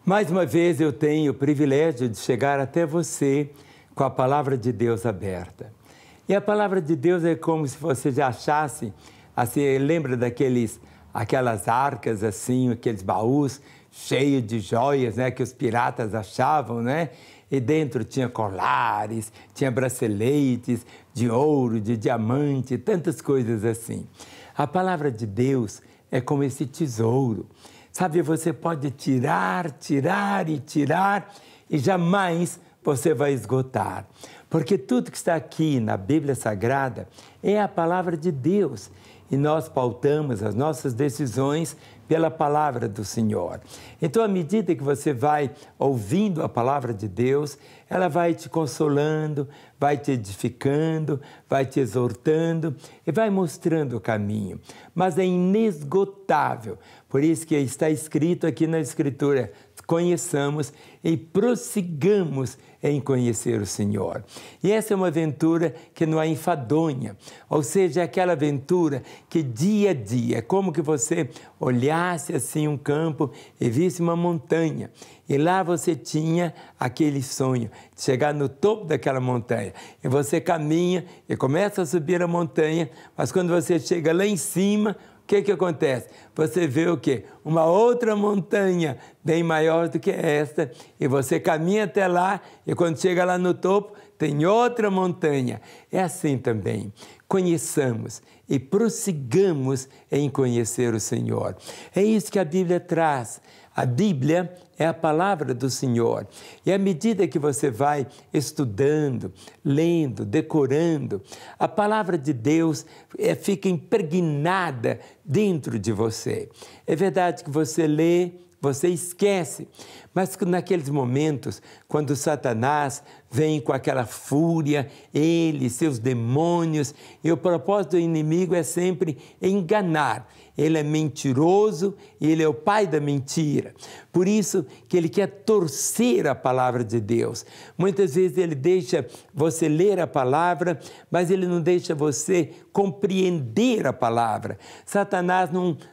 Mais uma vez eu tenho o privilégio de chegar até você com a Palavra de Deus aberta. E a Palavra de Deus é como se você já achasse, assim, lembra aquelas arcas assim, aqueles baús cheios de joias, né, que os piratas achavam, né? E dentro tinha colares, tinha braceletes de ouro, de diamante, tantas coisas assim. A Palavra de Deus é como esse tesouro. Sabe, você pode tirar e jamais você vai esgotar. Porque tudo que está aqui na Bíblia Sagrada é a Palavra de Deus. E nós pautamos as nossas decisões pela Palavra do Senhor. Então, à medida que você vai ouvindo a Palavra de Deus, ela vai te consolando, vai te edificando, vai te exortando e vai mostrando o caminho. Mas é inesgotável. Por isso que está escrito aqui na Escritura: conheçamos e prossigamos em conhecer o Senhor. E essa é uma aventura que não é enfadonha, ou seja, é aquela aventura que dia a dia, é como que você olhasse assim um campo e visse uma montanha, e lá você tinha aquele sonho de chegar no topo daquela montanha, e você caminha e começa a subir a montanha, mas quando você chega lá em cima, o que acontece? Você vê o quê? Uma outra montanha bem maior do que esta, e você caminha até lá, e quando chega lá no topo, tem outra montanha. É assim também. Conheçamos e prossigamos em conhecer o Senhor. É isso que a Bíblia traz. A Bíblia é a palavra do Senhor. E à medida que você vai estudando, lendo, decorando, a palavra de Deus fica impregnada dentro de você. É verdade que você lê, você esquece, mas naqueles momentos, quando Satanás vem com aquela fúria, ele, seus demônios, e o propósito do inimigo é sempre enganar. Ele é mentiroso e ele é o pai da mentira. Por isso que ele quer torcer a palavra de Deus. Muitas vezes ele deixa você ler a palavra, mas ele não deixa você compreender a palavra. Satanás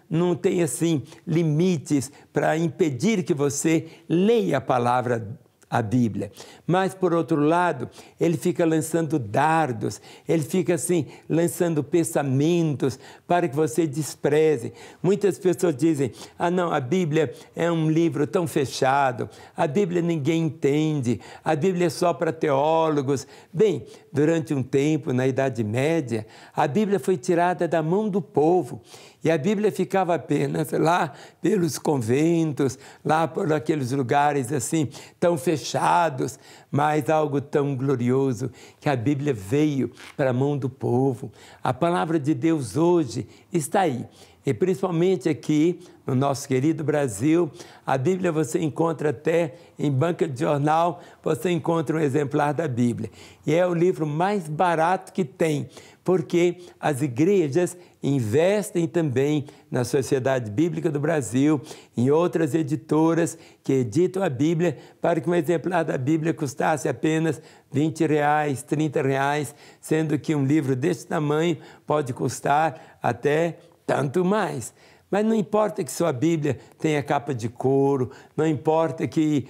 não tem assim limites para impedir que você leia a palavra, a Bíblia. Mas, por outro lado, ele fica lançando dardos, ele fica assim, lançando pensamentos para que você despreze. Muitas pessoas dizem: ah não, a Bíblia é um livro tão fechado, a Bíblia ninguém entende, a Bíblia é só para teólogos. Bem, durante um tempo, na Idade Média, a Bíblia foi tirada da mão do povo, e a Bíblia ficava apenas lá pelos conventos, lá por aqueles lugares assim, tão fechados, mas algo tão glorioso, que a Bíblia veio para a mão do povo. A palavra de Deus hoje está aí. E principalmente aqui no nosso querido Brasil, a Bíblia você encontra até em banca de jornal, você encontra um exemplar da Bíblia. E é o livro mais barato que tem, porque as igrejas investem também na Sociedade Bíblica do Brasil, em outras editoras que editam a Bíblia, para que um exemplar da Bíblia custasse apenas R$20, R$30, sendo que um livro desse tamanho pode custar até tanto mais. Mas não importa que sua Bíblia tenha capa de couro, não importa que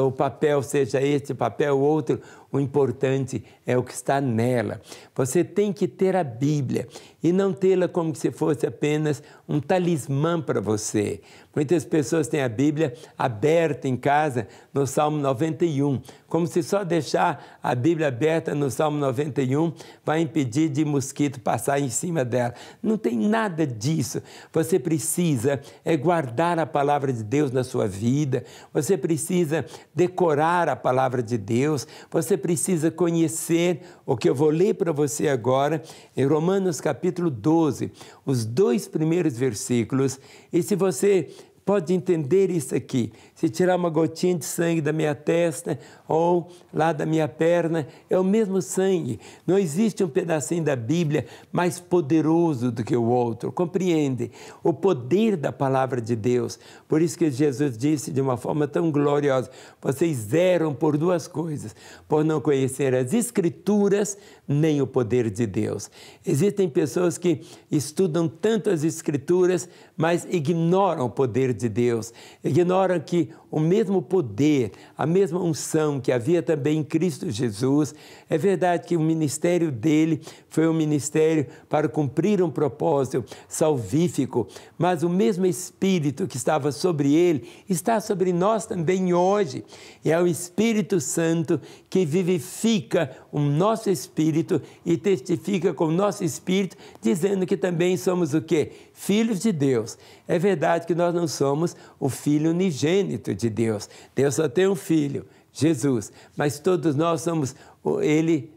o papel seja este, papel outro, o importante é o que está nela. Você tem que ter a Bíblia e não tê-la como se fosse apenas um talismã para você. Muitas pessoas têm a Bíblia aberta em casa no Salmo 91, como se só deixar a Bíblia aberta no Salmo 91 vai impedir de mosquito passar em cima dela. Não tem nada disso. Você precisa guardar a palavra de Deus na sua vida, você precisa decorar a palavra de Deus, você precisa conhecer o que eu vou ler para você agora, em Romanos capítulo 12, os 2 primeiros versículos. E se você pode entender isso aqui, se tirar uma gotinha de sangue da minha testa ou lá da minha perna, é o mesmo sangue. Não existe um pedacinho da Bíblia mais poderoso do que o outro. Compreende? O poder da palavra de Deus. Por isso que Jesus disse de uma forma tão gloriosa: vocês erram por 2 coisas, por não conhecer as Escrituras nem o poder de Deus. Existem pessoas que estudam tanto as Escrituras, mas ignoram o poder de Deus, ignoram que o mesmo poder, a mesma unção que havia também em Cristo Jesus, é verdade que o ministério dele foi um ministério para cumprir um propósito salvífico, mas o mesmo Espírito que estava sobre ele está sobre nós também hoje. E é o Espírito Santo que vivifica o nosso espírito e testifica com o nosso espírito, dizendo que também somos o quê? Filhos de Deus. É verdade que nós não somos o filho unigênito de Deus. Deus só tem um filho, Jesus. Mas todos nós somos, ele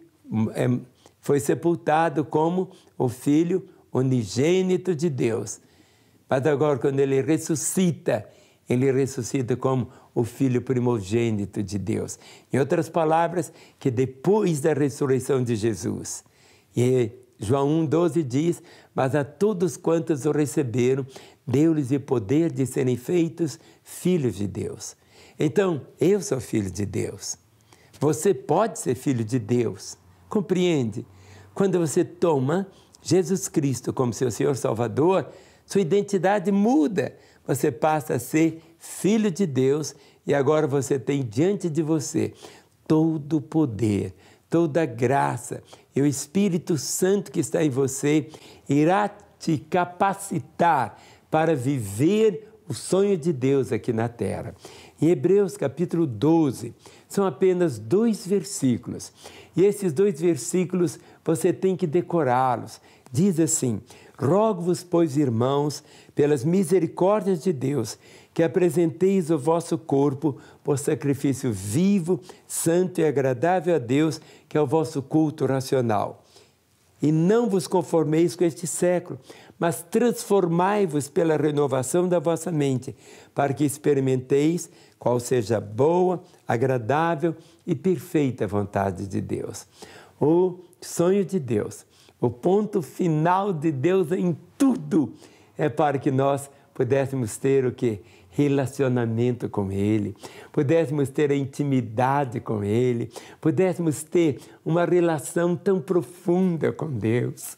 foi sepultado como o filho unigênito de Deus. Mas agora, quando ele ressuscita como o Filho primogênito de Deus. Em outras palavras, que depois da ressurreição de Jesus. E João 1,12 diz, mas a todos quantos o receberam, deu-lhes o poder de serem feitos filhos de Deus. Então, eu sou filho de Deus. Você pode ser filho de Deus. Compreende? Quando você toma Jesus Cristo como seu Senhor Salvador, sua identidade muda. Você passa a ser filho de Deus e agora você tem diante de você todo o poder, toda a graça e o Espírito Santo que está em você irá te capacitar para viver o sonho de Deus aqui na terra. Em Hebreus capítulo 12, são apenas 2 versículos. E esses 2 versículos você tem que decorá-los. Diz assim, rogo-vos, pois, irmãos, pelas misericórdias de Deus, que apresenteis o vosso corpo por sacrifício vivo, santo e agradável a Deus, que é o vosso culto racional. E não vos conformeis com este século, mas transformai-vos pela renovação da vossa mente, para que experimenteis qual seja a boa, agradável e perfeita vontade de Deus. O sonho de Deus, o ponto final de Deus em tudo, é para que nós pudéssemos ter o quê? Relacionamento com Ele, pudéssemos ter a intimidade com Ele, pudéssemos ter uma relação tão profunda com Deus.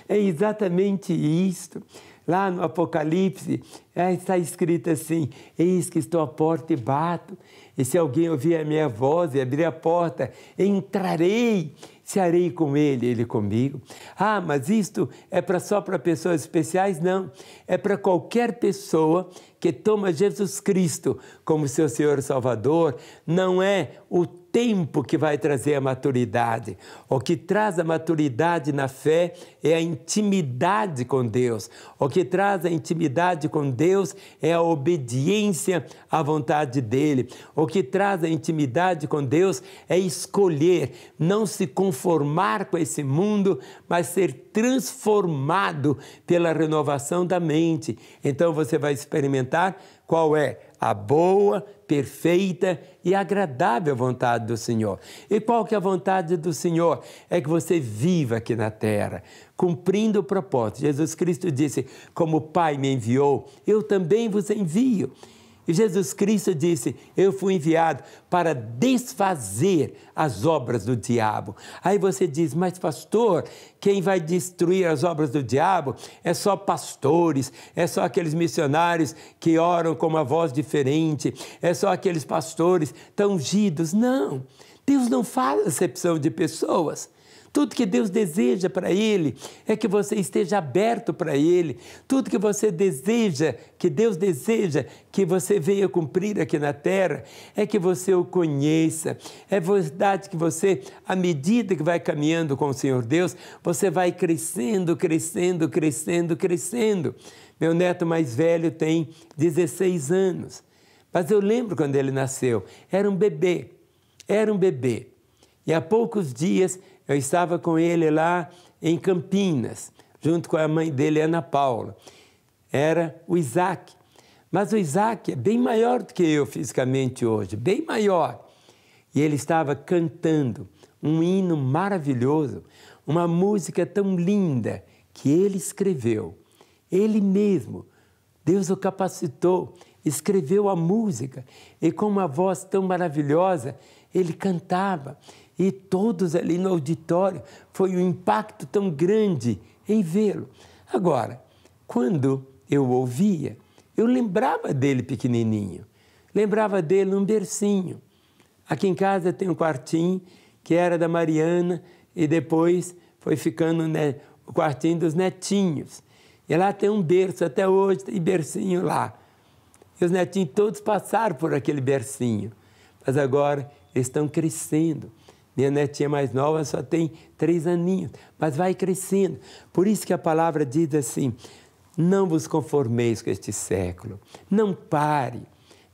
É exatamente isto. Lá no Apocalipse está escrito assim, eis que estou à porta e bato, e se alguém ouvir a minha voz e abrir a porta, entrarei, cearei com ele, ele comigo. Ah, mas isto é só para pessoas especiais? Não, é para qualquer pessoa que toma Jesus Cristo como seu Senhor e Salvador. Não é o tempo que vai trazer a maturidade. O que traz a maturidade na fé é a intimidade com Deus. O que traz a intimidade com Deus é a obediência à vontade dEle. O que traz a intimidade com Deus é escolher não se conformar com esse mundo, mas ser transformado pela renovação da mente. Então você vai experimentar qual é a boa, perfeita e agradável vontade do Senhor. E qual que é a vontade do Senhor? É que você viva aqui na terra, cumprindo o propósito. Jesus Cristo disse, como o Pai me enviou, eu também vos envio. E Jesus Cristo disse, eu fui enviado para desfazer as obras do diabo. Aí você diz, mas pastor, quem vai destruir as obras do diabo é só pastores, é só aqueles missionários que oram com uma voz diferente, é só aqueles pastores tão ungidos. Não, Deus não faz acepção de pessoas. Tudo que Deus deseja para Ele é que você esteja aberto para Ele. Tudo que você deseja, que Deus deseja que você venha cumprir aqui na terra, é que você o conheça. É verdade que você, à medida que vai caminhando com o Senhor Deus, você vai crescendo, crescendo, crescendo, crescendo. Meu neto mais velho tem 16 anos. Mas eu lembro quando ele nasceu, era um bebê. E há poucos dias eu estava com ele lá em Campinas, junto com a mãe dele, Ana Paula. Era o Isaac. Mas o Isaac é bem maior do que eu fisicamente hoje, bem maior. E ele estava cantando um hino maravilhoso, uma música tão linda que ele escreveu. Ele mesmo, Deus o capacitou, escreveu a música e com uma voz tão maravilhosa, ele cantava. E todos ali no auditório, foi um impacto tão grande em vê-lo. Agora, quando eu ouvia, Eu lembrava dele pequenininho, lembrava dele num bercinho. Aqui em casa tem um quartinho que era da Mariana e depois foi ficando o quartinho dos netinhos. E lá tem um berço, até hoje tem bercinho lá. E os netinhos todos passaram por aquele bercinho, mas agora eles estão crescendo. Minha netinha mais nova só tem 3 aninhos, mas vai crescendo. Por isso que a palavra diz assim, não vos conformeis com este século. Não pare,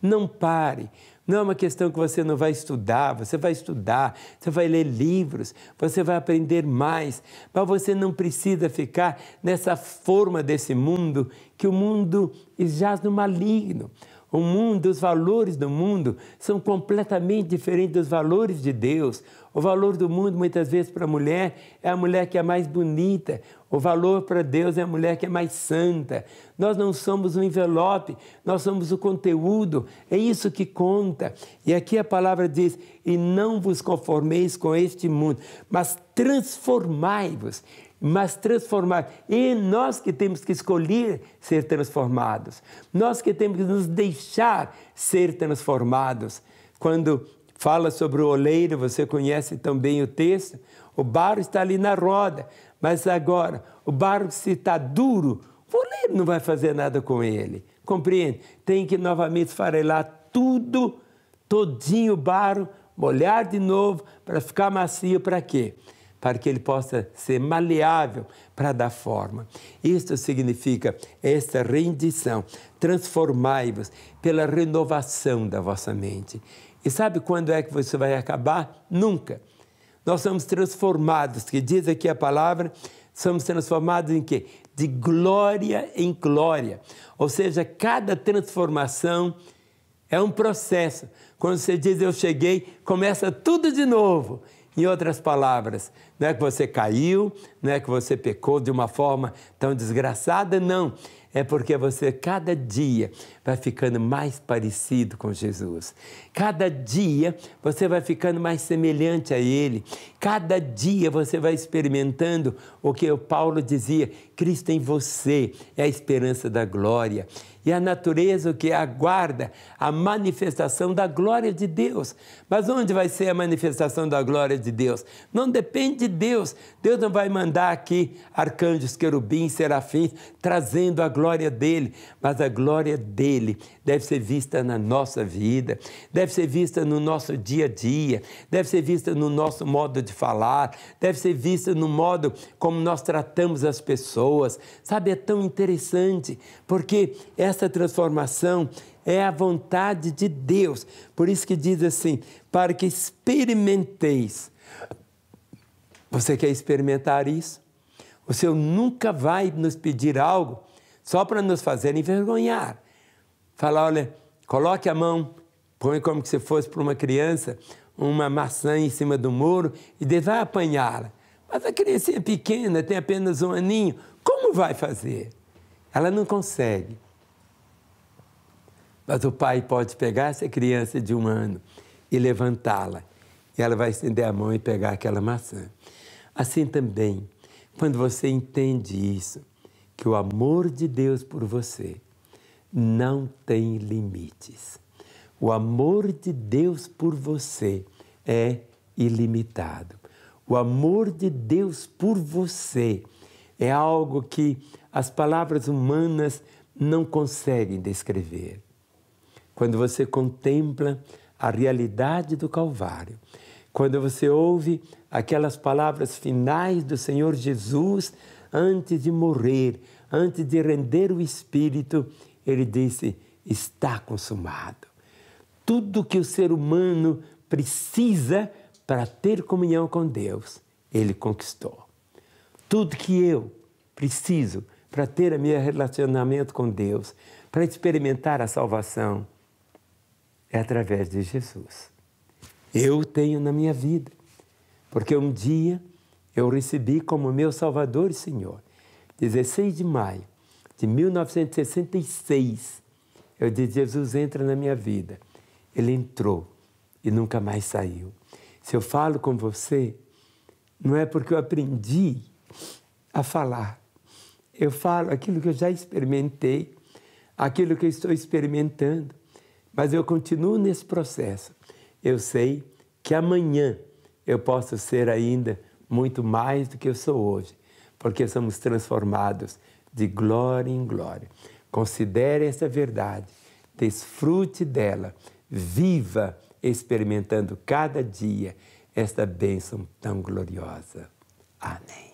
não pare. Não é uma questão que você não vai estudar, você vai estudar, você vai ler livros, você vai aprender mais, mas você não precisa ficar nessa forma desse mundo, que o mundo jaz no maligno. O mundo, os valores do mundo são completamente diferentes dos valores de Deus. O valor do mundo, muitas vezes, para a mulher, é a mulher que é mais bonita. O valor para Deus é a mulher que é mais santa. Nós não somos um envelope, nós somos o conteúdo. É isso que conta. E aqui a palavra diz, e não vos conformeis com este mundo, mas transformai-vos. E nós que temos que escolher ser transformados, nós que temos que nos deixar ser transformados. Quando fala sobre o oleiro, você conhece também o texto, o barro está ali na roda, mas agora o barro, se está duro, o oleiro não vai fazer nada com ele, compreende? Tem que novamente esfarelar tudo, todinho o barro, molhar de novo para ficar macio. Para quê? Para que ele possa ser maleável para dar forma. Isto significa esta rendição. Transformai-vos pela renovação da vossa mente. E sabe quando é que você vai acabar? Nunca. Nós somos transformados, que diz aqui a palavra, somos transformados em quê? De glória em glória. Ou seja, cada transformação é um processo. Quando você diz eu cheguei, começa tudo de novo. Em outras palavras, não é que você caiu, não é que você pecou de uma forma tão desgraçada, não. É porque você, cada dia, vai ficando mais parecido com Jesus. Cada dia, você vai ficando mais semelhante a Ele. Cada dia, você vai experimentando o que o Paulo dizia, Cristo em você é a esperança da glória. E a natureza o que aguarda a manifestação da glória de Deus. Mas onde vai ser a manifestação da glória de Deus? Não depende de Deus. Deus não vai mandar aqui arcanjos, querubins, serafins, trazendo a glória dele. Mas a glória dele deve ser vista na nossa vida, deve ser vista no nosso dia a dia, deve ser vista no nosso modo de falar, deve ser vista no modo como nós tratamos as pessoas. Sabe, é tão interessante, porque essa transformação é a vontade de Deus. Por isso que diz assim, para que experimenteis. Você quer experimentar isso? O Senhor nunca vai nos pedir algo só para nos fazer envergonhar. Fala, olha, coloque a mão, põe como se fosse para uma criança, uma maçã em cima do muro e diz, vai apanhá-la. Mas a criança é pequena, tem apenas 1 aninho, como vai fazer? Ela não consegue. Mas o pai pode pegar essa criança de 1 ano e levantá-la. E ela vai estender a mão e pegar aquela maçã. Assim também, quando você entende isso, que o amor de Deus por você não tem limites. O amor de Deus por você é ilimitado. O amor de Deus por você é algo que as palavras humanas não conseguem descrever. Quando você contempla a realidade do Calvário, quando você ouve aquelas palavras finais do Senhor Jesus, antes de morrer, antes de render o Espírito, Ele disse, está consumado. Tudo que o ser humano precisa para ter comunhão com Deus, Ele conquistou. Tudo que eu preciso para ter meu relacionamento com Deus, para experimentar a salvação, é através de Jesus. Eu tenho na minha vida, porque um dia eu recebi como meu Salvador e Senhor. 16 de maio de 1966, eu disse, Jesus entra na minha vida. Ele entrou e nunca mais saiu. Se eu falo com você, não é porque eu aprendi a falar. Eu falo aquilo que eu já experimentei, aquilo que eu estou experimentando. Mas eu continuo nesse processo. Eu sei que amanhã eu posso ser ainda muito mais do que eu sou hoje, porque somos transformados de glória em glória. Considere essa verdade, desfrute dela, viva experimentando cada dia esta bênção tão gloriosa. Amém.